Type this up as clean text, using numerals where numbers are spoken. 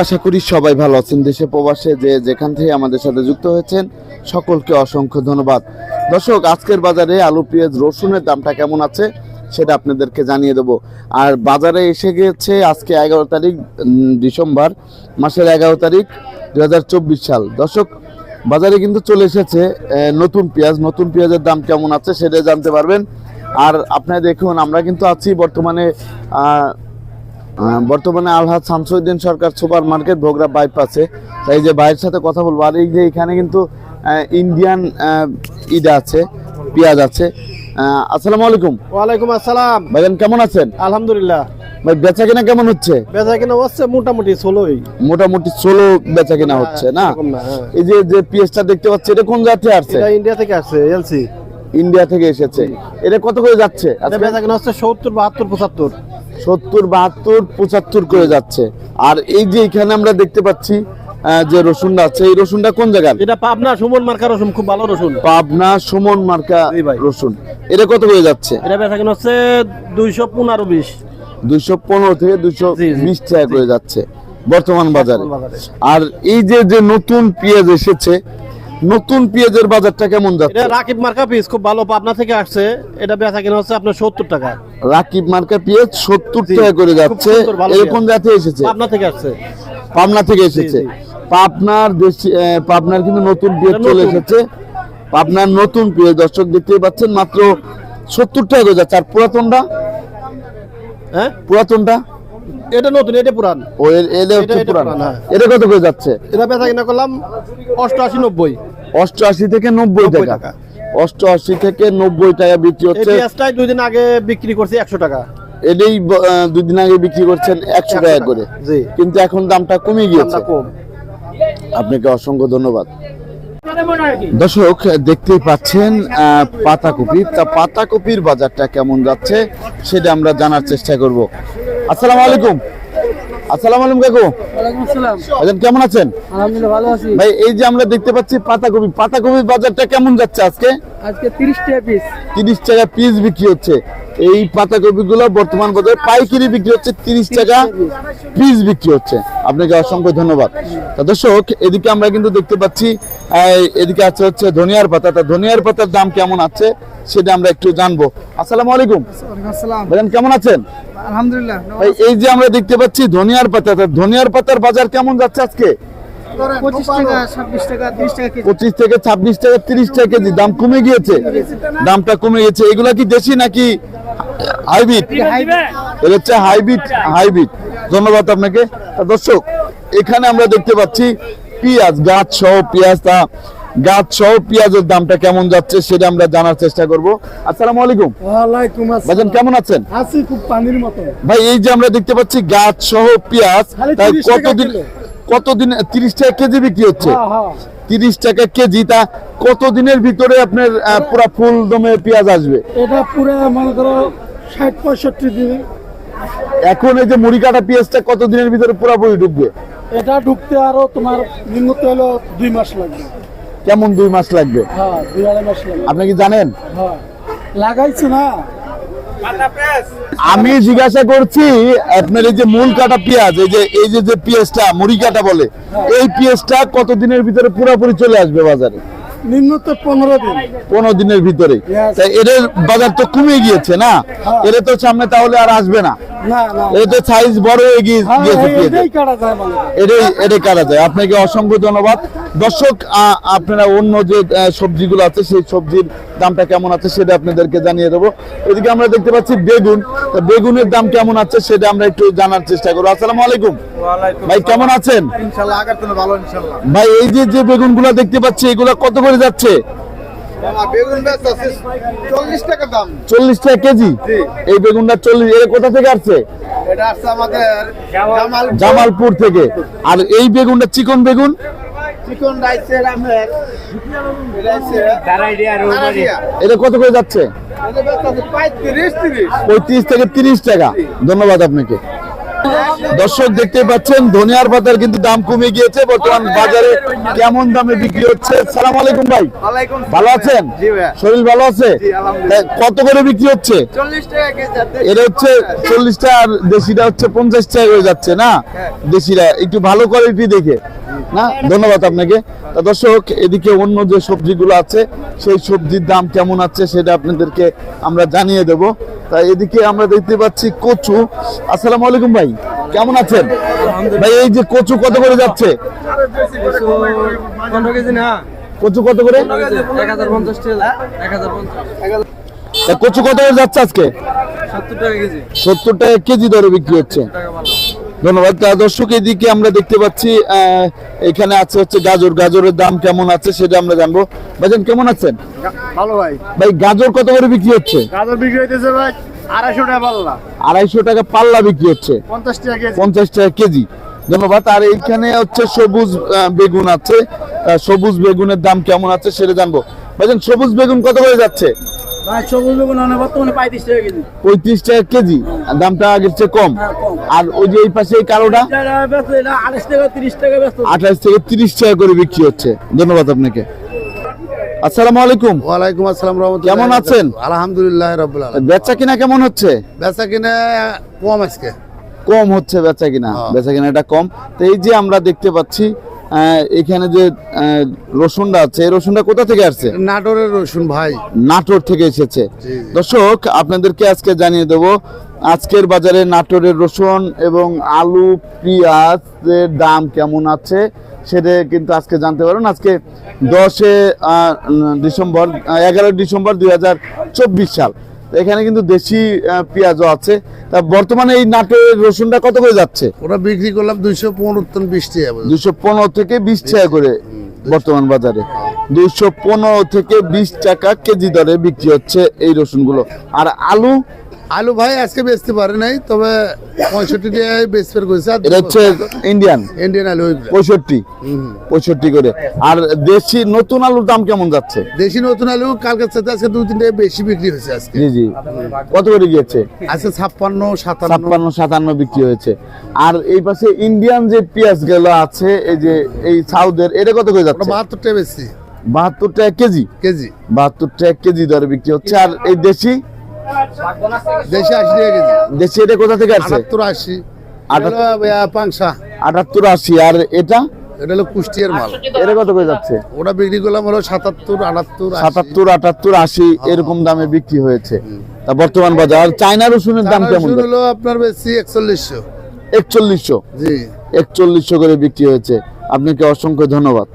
আশা করি সবাই ভালো আছেন। দেশে প্রবাসে যে যেখান থেকে আমাদের সাথে যুক্ত হয়েছেন সকলকে অসংখ্য ধন্যবাদ। দর্শক, আজকের বাজারে আলু, পেঁয়াজ, রসুনের দামটা কেমন আছে সেটা আপনাদেরকে জানিয়ে দেবো। আর বাজারে এসে গিয়েছে আজকে 11 তারিখ ডিসেম্বর মাসের 11 তারিখ 2024 সাল। দর্শক, বাজারে কিন্তু চলে এসেছে নতুন পেঁয়াজ। নতুন পেঁয়াজের দাম কেমন আছে সেটা জানতে পারবেন। আর আপনারা দেখুন, আমরা কিন্তু আছি বর্তমানে আলহাজ শামসুদ্দিন সরকার সুপার মার্কেট ভোগড়া বাইপাসে। তাই যে ভাইয়ের সাথে কথা বলবো। আর এই যে এখানে কিন্তু ইন্ডিয়ান ইডা আছে, পেঁয়াজ আছে। আসসালামু আলাইকুম। ওয়ালাইকুম আসসালাম। ভাইজান কেমন আছেন? আলহামদুলিল্লাহ। ভাই বেচা কিনা কেমন হচ্ছে? বেচা কিনা হচ্ছে মোটামুটি 16 বেচা কিনা হচ্ছে না? এই যে পেঁয়াজটা দেখতে পাচ্ছি, এটা কোন জাতি আসছে? এটা ইন্ডিয়া থেকে আসছে, এলসি ইন্ডিয়া থেকে এসেছে। এটা কত করে যাচ্ছে? বেচা কিনা হচ্ছে 70, 72, 75। 70, 72, 75 করে যাচ্ছে। আর এই যে এখানে আমরা দেখতে পাচ্ছি যে রসুনটা আছে, এই রসুনটা কোন জায়গার? এটা পাবনা সুমন মার্কা রসুন, খুব ভালো রসুন। পাবনা সুমন মার্কা রসুন। এটা কত করে যাচ্ছে? এটা বেচা কিনা হচ্ছে 215, 20। 215 থেকে 220 টাকা করে যাচ্ছে বর্তমান বাজারে। আর এই যে নতুন পেঁয়াজ এসেছে, নতুন পেঁয়াজের বাজারটা কেমন যাচ্ছে? এটা রাকিব মার্কা পেঁয়াজ, খুব ভালো, পাবনা থেকে আসছে। এটা বেচা কিনা হচ্ছে আপনার 70 টাকা। রাকিব মার্কা পেঁয়াজ 70 টাকা করে যাচ্ছে। এরকম জাতি এসেছে, পাবনা থেকে আসছে। পাবনা থেকে এসেছে। পাবনার কিন্তু নতুন পেঁয়াজ চলে এসেছে। পাবনার নতুন পেঁয়াজ দর্শক দেখতে পাচ্ছেন, মাত্র 70 টাকা করে যাচ্ছে। আর পুরাতনটা? হ্যাঁ, পুরাতনটা এটা নতুন, এটা পুরান। ও এটা হচ্ছে পুরান। এটা কত করে যাচ্ছে? এটা বেচা কিনা করলাম 88, 90। 88 থেকে 90 টাকা। 88 থেকে 90 টাকা বিক্রি হচ্ছে। এই পেঁয়াজটাই 2 দিন আগে বিক্রি করছি 100 টাকা। এটাই 2 দিন আগে বিক্রি করছেন 100 টাকা করে। কিন্তু এখন দামটা কমে গিয়েছে। আপনাকে অসংখ্য ধন্যবাদ। দর্শক, দেখতেই পাচ্ছেন পাতাকপি। তা পাতাকপির বাজারটা কেমন যাচ্ছে সেটা আমরা জানার চেষ্টা করব। আসসালামু আলাইকুম। আসসালামু আলাইকুম কাকু। ওয়ালাইকুম আসসালাম। ভাইজান কেমন আছেন? আলহামদুলিল্লাহ ভালো আছি। ভাই এই যে আমরা দেখতে পাচ্ছি পাতাকপির বাজারটা কেমন যাচ্ছে আজকে? আজকে 30 টাকা পিস। 30 টাকা পিস বিক্রি হচ্ছে। এই পাতাকপি গুলো বর্তমান বাজারে পাইকারি বিক্রি হচ্ছে 30 টাকা পিস বিক্রি হচ্ছে। আপনাকে অসংখ্য ধন্যবাদ। দর্শক, এদিকে আমরা কিন্তু দেখতে পাচ্ছি এদিকে আছে হচ্ছে ধনিয়ার পাতা। তা ধনিয়ার পাতার দাম কেমন আছে সেটা আমরা একটু জানবো। আসসালামু আলাইকুম। ভাইজান কেমন আছেন? আলহামদুলিল্লাহ। ভাই এই যে আমরা দেখতে পাচ্ছি ধনিয়ার পাতা, ধনিয়ার পাতার বাজার কেমন যাচ্ছে আজকে? 25 টাকা, 26 টাকা, 30 টাকা কেজি। 25 থেকে 26 টাকা, 30 টাকা কেজি। দাম কমে গিয়েছে, দামটা কমে গেছে। এগুলা কি দেশি নাকি হাইব্রিড? এটা হচ্ছে হাইব্রিড। ধন্যবাদ আপনাকে। দর্শক, এখানে আমরা দেখতে পাচ্ছি পেঁয়াজ, গাছ সহ পেঁয়াজের দামটা কেমন যাচ্ছে সেটা আমরা জানার চেষ্টা করব। আসসালামু আলাইকুম। ওয়ালাইকুম আসসালাম। ভাইজান কেমন আছেন? আছি খুব পানির মতো। ভাই এই যে আমরা দেখতে পাচ্ছি গাছ সহ পেঁয়াজ, তাই কতদিন 30 টাকা কেজি বিক্রি হচ্ছে? 30 টাকা কেজি। তা কতদিনের ভিতরে আপনার পুরো ফুল দমে পেঁয়াজ আসবে? এটা পুরো মনে করো 60-65 দিন। এখন এই যে মুড়ি কাটা পেঁয়াজটা কতদিনের ভিতরে পুরোপুরি ঢুকবে? এটা ঢুকতে আরো তোমার নিম্নত হলো 2 মাস লাগবে। কেমন 2 মাস লাগবে? হ্যাঁ, 2-2.5 মাস লাগবে। আপনি কি জানেন? হ্যাঁ, লাগাইছি না। আমি জিজ্ঞাসা করছি আপনার এই যে মূল কাটা পেঁয়াজ, এই যে পেঁয়াজটা মুড়ি কাটা বলে, এই পেঁয়াজটা কতদিনের ভিতরে পুরোপুরি চলে আসবে বাজারে? নিম্নত 15 দিন। 15 দিনের ভিতরে। তাই এর বাজার তো কমে গিয়েছে না? এর তো সামনে তাহলে আর আসবে না। এর তো সাইজ বড় হয়ে গিয়েছে। এটাই কাটা যায় মানে। এটাই কাটা যায়। আপনাকে অসংখ্য ধন্যবাদ। দর্শক, আপনারা অন্য যে সবজিগুলো আছে সেই সবজির দামটা কেমন আছে সেটা আপনাদেরকে জানিয়ে দেবো। এদিকে আমরা দেখতে পাচ্ছি বেগুনের দাম কেমন আছে সেটা আমরা একটু জানার চেষ্টা করবো। আসসালামু আলাইকুম। ভাই কেমন আছেন? ইনশাআল্লাহ আগের থেকে ভালো ইনশাআল্লাহ। ভাই এই যে বেগুনগুলো দেখতে পাচ্ছি, এগুলো কত করে যাচ্ছে? বেগুন বেচা 40 টাকা দাম। 40 টাকা কেজি। এই বেগুনটা 40। এর কোথা থেকে আসছে? এটা আসছে আমাদের জামালপুর থেকে। আর এই বেগুনটা চিকন বেগুন? চিকন রাইসের আমের এটা কত করে যাচ্ছে? 35 30। 35 থেকে 30 টাকা। ধন্যবাদ আপনাকে। দর্শক দেখতে পাচ্ছেন ধনিয়ার পাতার কিন্তু দাম কমে গিয়েছে বর্তমান বাজারে কেমন দামে বিক্রি হচ্ছে। সালাম আলাইকুম ভাই, ভালো আছেন? শরীর ভালো আছে? কত করে বিক্রি হচ্ছে? 40 টাকা কেজি। এটা হচ্ছে 40 টাকা আর দেশিটা হচ্ছে 50 টাকা হয়ে যাচ্ছে না? দেশিরা একটু ভালো কোয়ালিটি দেখে না। ধন্যবাদ আপনাকে। তা দর্শক এদিকে অন্য যে সবজিগুলো আছে সেই সবজির দাম কেমন আছে সেটা আপনাদেরকে আমরা জানিয়ে দেব। তাই এদিকে আমরা দেখতে পাচ্ছি কচু। আসসালামু আলাইকুম ভাই, কেমন আছেন ভাই? এই যে কচু কত করে যাচ্ছে? 15 কেজি না, কচু কত করে? 1050 টাকা। 1050। তা কচু কত করে যাচ্ছে আজকে? 70 টাকা কেজি। 70 টাকা কেজি দরে বিক্রি হচ্ছে। টাকা ভালো। ধন্যবাদ। তা দর্শক এদিকে আমরা দেখতে পাচ্ছি এখানে আছে হচ্ছে গাজর। গাজরের দাম কেমন আছে সেটা আমরা জানবো। ভাইজান কেমন আছেন? ভালো ভাই। ভাই গাজর কত করে বিক্রি হচ্ছে? গাজর বিক্রি হইতেছে ভাই 250 টাকা পাল্লা, 250 টাকা পাল্লা বিক্রি হচ্ছে, 50 টাকা কেজি। 50 টাকা কেজি। ধন্যবাদ। আর এইখানে হচ্ছে সবুজ বেগুন আছে। সবুজ বেগুনের দাম কেমন আছে সেটা জানবো। ভাইজান সবুজ বেগুন কত করে যাচ্ছে? ভাই সবুজ বেগুন বর্তমানে 35 টাকা কেজি। 35 টাকা কেজি। দামটা আগের চেয়ে কম। আর ওই যে এই পাশে এই কালোটা 28 টাকা 30 টাকা ব্যস্ত। 28 থেকে 30 টাকা করে বিক্রি হচ্ছে। ধন্যবাদ আপনাকে। আসসালামু আলাইকুম। ওয়ালাইকুম আসসালাম রাহমাতুল্লাহ। কেমন আছেন? আলহামদুলিল্লাহ রাব্বুল আলামিন। বেচা কিনা কেমন হচ্ছে? বেচা কিনা কম আজকে। কম হচ্ছে বেচা কিনা। হ্যাঁ। বেচা কিনাটা কম। তো এই যে আমরা দেখতে পাচ্ছি এখানে যে রসুনটা আছে, এই রসুনটা কোথা থেকে আসছে? নাটোরের রসুন ভাই। নাটোর থেকে এসেছে। জি। দর্শক আপনাদেরকে আজকে জানিয়ে দেব আজকের বাজারে নাটোরের রসুন এবং আলু পেঁয়াজের দাম কেমন আছে সেটা কিন্তু আজকে জানতে পারবেন। আজকে 11 ডিসেম্বর 2024 সাল। তো এখানে কিন্তু দেশি পেঁয়াজও আছে। তা বর্তমানে এই নাটোরের রসুনটা কত করে যাচ্ছে? ওরা বিক্রি করলাম 215 20 টাকা। 215 থেকে 20 টাকা করে বর্তমান বাজারে। 215 থেকে 20 টাকা কেজি দরে বিক্রি হচ্ছে এই রসুনগুলো। আর আলু? আলু ভাই আজকে বেচতে পারে নাই, তবে 65 টাকায় বেচতে করেছে। এটা হচ্ছে ইন্ডিয়ান আলু 65 করে। আর দেশি নতুন আলুর দাম কেমন যাচ্ছে? দেশি নতুন আলু কালকের সাথে আজকে 2-3 টাকা বেশি বিক্রি হয়েছে আজকে। জি জি। কত করে গিয়েছে? আজকে 56 57 57 বিক্রি হয়েছে। আর এই পাশে ইন্ডিয়ান যে পেঁয়াজ গুলো আছে এই যে এই সাউথের, এটা কত করে যাচ্ছে? 72 টাকা বেশি। 72 টাকা কেজি। 72 টাকা কেজি দরে বিক্রি হচ্ছে। আর এই দেশি? দেশি 80 টাকা কেজি। দেশি এটা কোথা থেকে আসছে? 78 পাংশা। 78 80। আর এটা? এটা হলো কুষ্টিয়ার মাল। এটা কত করে যাচ্ছে? ওটা বিক্রি করলাম হলো 77 78 77 78 80 এরকম দামে বিক্রি হয়েছে। তা বর্তমান বাজার চায়না রসুনের দাম কেমন? শুরু হলো আপনার বেশি 4100। 4100। জি 4100 করে বিক্রি হয়েছে। আপনাকে অসংখ্য ধন্যবাদ।